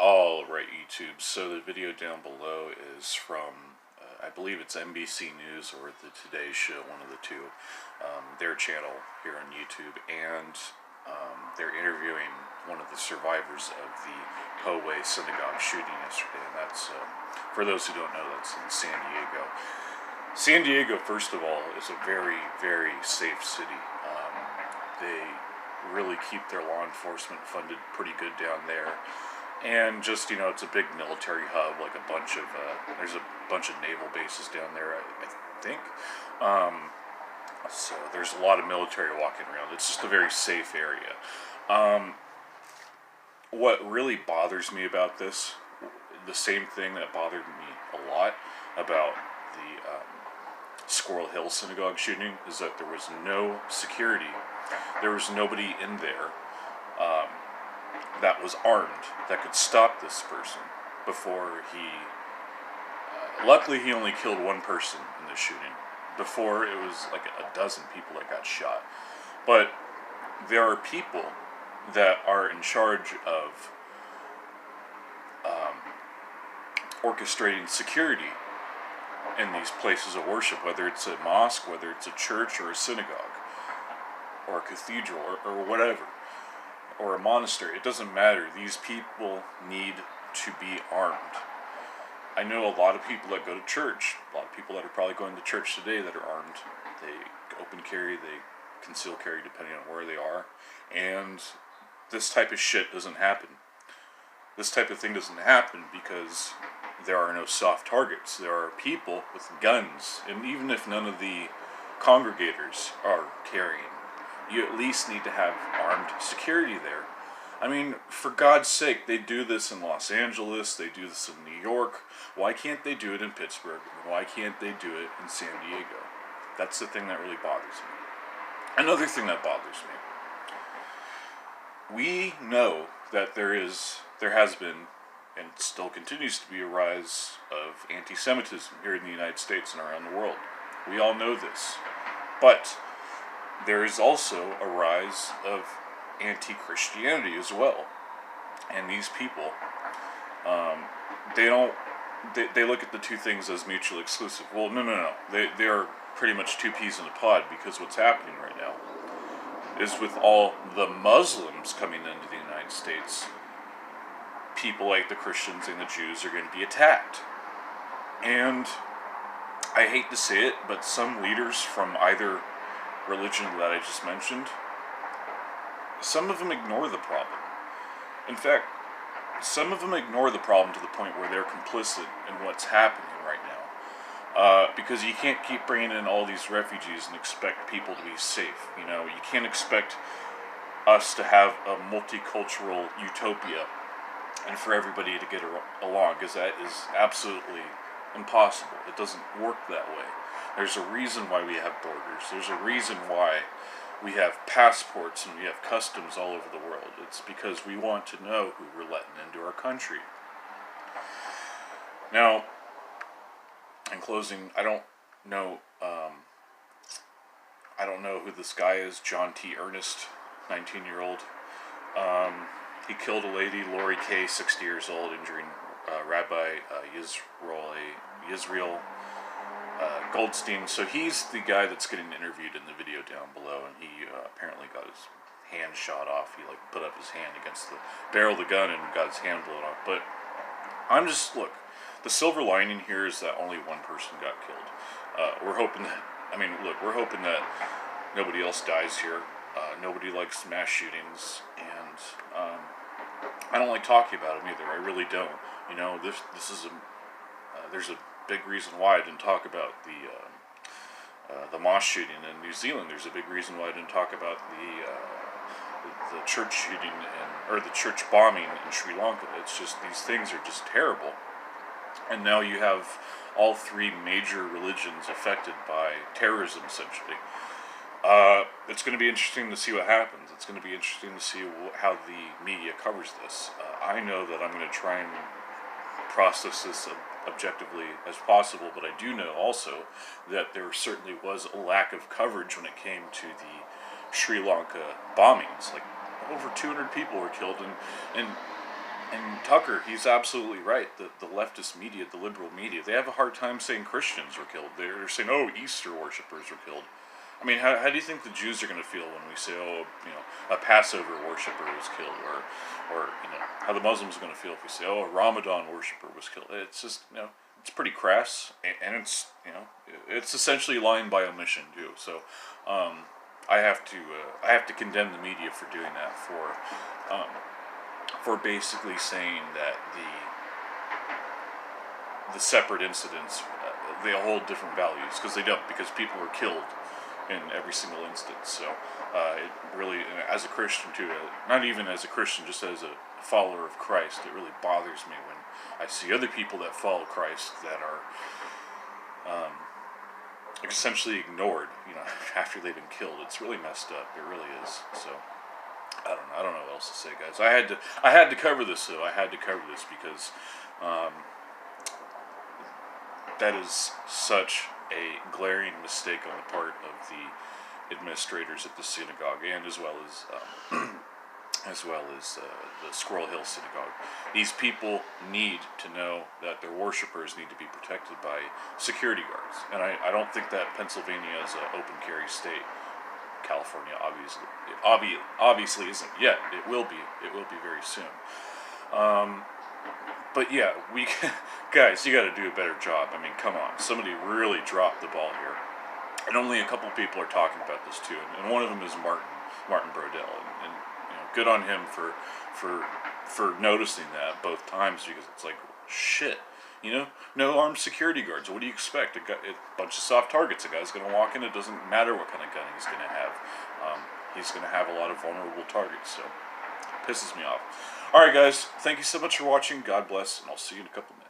Alright, YouTube, so the video down below is from, I believe it's NBC News or the Today Show, one of the two, their channel here on YouTube, and they're interviewing one of the survivors of the Poway Synagogue shooting yesterday, and that's, for those who don't know, that's in San Diego. San Diego, first of all, is a very, very safe city. They really keep their law enforcement funded pretty good down there. And just, it's a big military hub, like there's a bunch of naval bases down there, I think. So there's a lot of military walking around. It's just a very safe area. What really bothers me about this, the same thing that bothered me a lot about the Squirrel Hill Synagogue shooting, is that there was no security. There was nobody in there that was armed that could stop this person before he... luckily he only killed one person in the shooting. Before, it was like a dozen people that got shot. But there are people that are in charge of orchestrating security in these places of worship, whether it's a mosque, whether it's a church or a synagogue, or a cathedral, or whatever, or a monastery. It doesn't matter. These people need to be armed. I know a lot of people that go to church, a lot of people that are probably going to church today that are armed. They open carry, they conceal carry, depending on where they are, and this type of shit doesn't happen. This type of thing doesn't happen because there are no soft targets. There are people with guns, and even if none of the congregators are carrying, you at least need to have armed security there. I mean, for God's sake, they do this in Los Angeles, they do this in New York. Why can't they do it in Pittsburgh? Why can't they do it in San Diego? That's the thing that really bothers me. Another thing that bothers me. We know that there has been, and still continues to be, a rise of anti-Semitism here in the United States and around the world. We all know this. But there is also a rise of anti-Christianity as well. And these people, they look at the two things as mutually exclusive. Well, no. They are pretty much two peas in a pod, because what's happening right now is, with all the Muslims coming into the United States, people like the Christians and the Jews are going to be attacked. And I hate to say it, but some leaders from either religion that I just mentioned, some of them ignore the problem. In fact, some of them ignore the problem to the point where they're complicit in what's happening right now. Because you can't keep bringing in all these refugees and expect people to be safe. You can't expect us to have a multicultural utopia and for everybody to get along, because that is absolutely impossible. It doesn't work that way. There's a reason why we have borders. There's a reason why we have passports and we have customs all over the world. It's because we want to know who we're letting into our country. Now, in closing, I don't know who this guy is, John T. Ernest, 19-year-old. He killed a lady, Lori Kay, 60 years old, injuring Rabbi Yisrael Goldstein. So he's the guy that's getting interviewed in the video down below, and he apparently got his hand shot off. He put up his hand against the barrel of the gun and got his hand blown off. But look, the silver lining here is that only one person got killed. We're hoping that nobody else dies here. Nobody likes mass shootings, and I don't like talking about them either. I really don't. This is there's a big reason why I didn't talk about the mosque shooting in New Zealand. There's a big reason why I didn't talk about the church shooting or the church bombing in Sri Lanka. It's just, these things are just terrible. And now you have all three major religions affected by terrorism, essentially. It's going to be interesting to see what happens. It's going to be interesting to see how the media covers this. I know that I'm going to try and process this objectively as possible, but I do know also that there certainly was a lack of coverage when it came to the Sri Lanka bombings. Like, over 200 people were killed, and And Tucker, he's absolutely right. The leftist media, the liberal media, they have a hard time saying Christians were killed. They're saying, oh, Easter worshippers were killed. I mean, how do you think the Jews are going to feel when we say, oh, a Passover worshiper was killed, or how the Muslims are going to feel if we say, oh, a Ramadan worshiper was killed? It's just, it's pretty crass, and it's, it's essentially lying by omission too. So, I have to condemn the media for doing that, for basically saying that the separate incidents, they hold different values, because they don't, because people were killed in every single instance. So it really, as a Christian too, not even as a Christian, just as a follower of Christ, it really bothers me when I see other people that follow Christ that are essentially ignored, after they've been killed. It's really messed up. It really is. So I don't know what else to say, guys. I had to cover this though. I had to cover this because that is such a glaring mistake on the part of the administrators at the synagogue, and as well as the Squirrel Hill Synagogue. These people need to know that their worshipers need to be protected by security guards, and I don't think that Pennsylvania is an open carry state. California obviously isn't yet. It will be. It will be very soon. But yeah, guys, you got to do a better job. I mean, come on, somebody really dropped the ball here, and only a couple people are talking about this too. And one of them is Martin Brodell, and good on him for noticing that both times, because it's like, shit. No armed security guards. What do you expect? A bunch of soft targets. A guy's going to walk in. It doesn't matter what kind of gun he's going to have. He's going to have a lot of vulnerable targets. So, pisses me off. All right, guys. Thank you so much for watching. God bless, and I'll see you in a couple minutes.